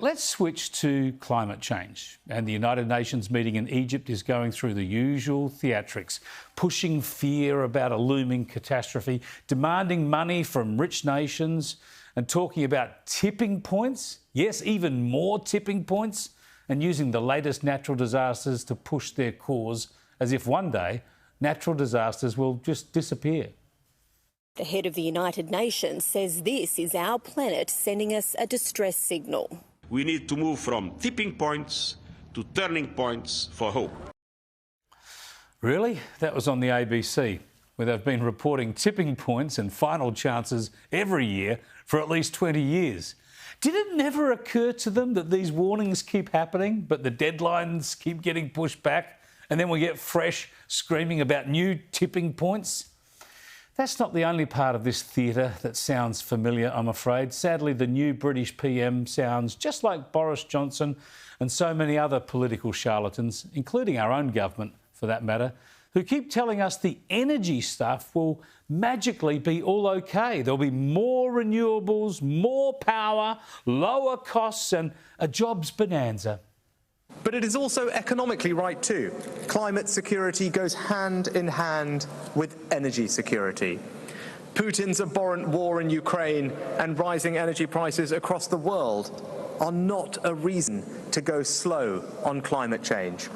Let's switch to climate change. And the United Nations meeting in Egypt is going through the usual theatrics, pushing fear about a looming catastrophe, demanding money from rich nations and talking about tipping points. Yes, even more tipping points, and using the latest natural disasters to push their cause as if one day natural disasters will just disappear. The head of the United Nations says this is our planet sending us a distress signal. We need to move from tipping points to turning points for hope. Really? That was on the ABC, where they've been reporting tipping points and final chances every year for at least 20 years. Did it never occur to them that these warnings keep happening, but the deadlines keep getting pushed back, and then we get fresh screaming about new tipping points? That's not the only part of this theatre that sounds familiar, I'm afraid. Sadly, the new British PM sounds just like Boris Johnson and so many other political charlatans, including our own government for that matter, who keep telling us the energy stuff will magically be all okay. There'll be more renewables, more power, lower costs and a jobs bonanza. But it is also economically right too. Climate security goes hand in hand with energy security. Putin's abhorrent war in Ukraine and rising energy prices across the world are not a reason to go slow on climate change.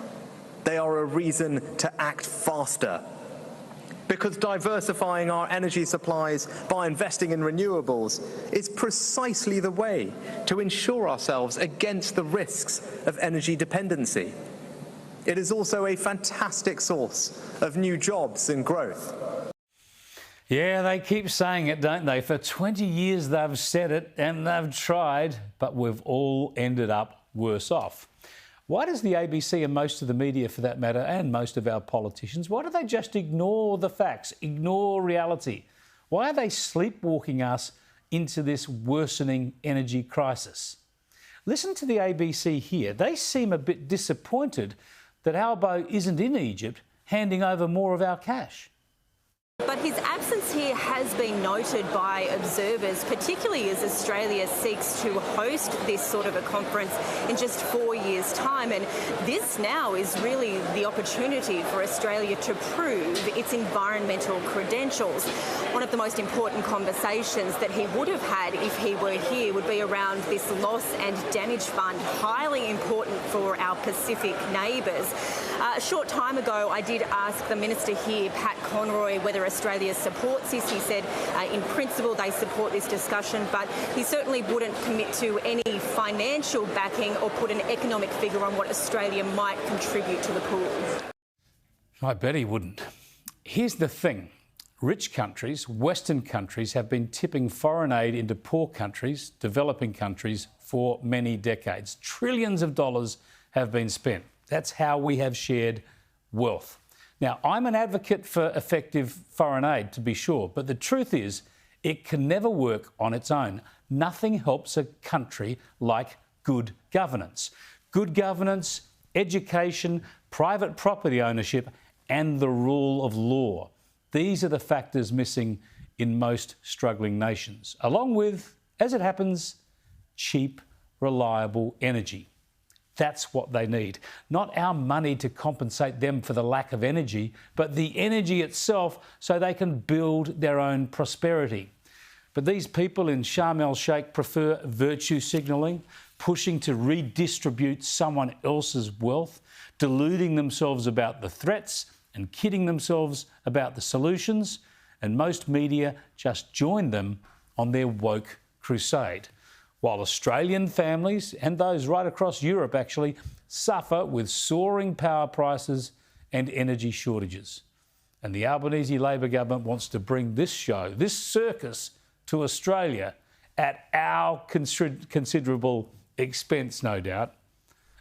They are a reason to act faster. Because diversifying our energy supplies by investing in renewables is precisely the way to ensure ourselves against the risks of energy dependency. It is also a fantastic source of new jobs and growth. Yeah, they keep saying it, don't they? For 20 years they've said it and they've tried, but we've all ended up worse off. Why does the ABC and most of the media, for that matter, and most of our politicians, why do they just ignore the facts, ignore reality? Why are they sleepwalking us into this worsening energy crisis? Listen to the ABC here. They seem a bit disappointed that Albo isn't in Egypt handing over more of our cash. But his absence here has been noted by observers, particularly as Australia seeks to host this sort of a conference in just 4 years' time. And this now is really the opportunity for Australia to prove its environmental credentials. One of the most important conversations that he would have had if he were here would be around this loss and damage fund, highly important for our Pacific neighbours. A short time ago, I did ask the Minister here, Pat Conroy, whether Australia supports this. He said in principle they support this discussion, but he certainly wouldn't commit to any financial backing or put an economic figure on what Australia might contribute to the pool. I bet he wouldn't. Here's the thing. Rich countries, Western countries, have been tipping foreign aid into poor countries, developing countries, for many decades. Trillions of dollars have been spent. That's how we have shared wealth. Now, I'm an advocate for effective foreign aid, to be sure, but the truth is it can never work on its own. Nothing helps a country like good governance. Good governance, education, private property ownership, and the rule of law. These are the factors missing in most struggling nations, along with, as it happens, cheap, reliable energy. That's what they need. Not our money to compensate them for the lack of energy, but the energy itself so they can build their own prosperity. But these people in Sharm el-Sheikh prefer virtue signalling, pushing to redistribute someone else's wealth, deluding themselves about the threats and kidding themselves about the solutions. And most media just join them on their woke crusade. While Australian families, and those right across Europe actually, suffer with soaring power prices and energy shortages. And the Albanese Labor government wants to bring this show, this circus, to Australia at our considerable expense, no doubt.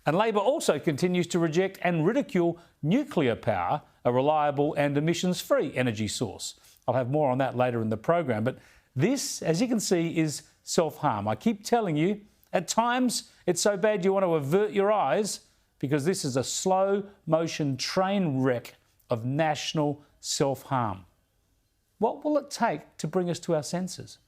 And Labor also continues to reject and ridicule nuclear power, a reliable and emissions-free energy source. I'll have more on that later in the program, but this, as you can see, is self-harm. I keep telling you, at times it's so bad you want to avert your eyes because this is a slow-motion train wreck of national self-harm. What will it take to bring us to our senses?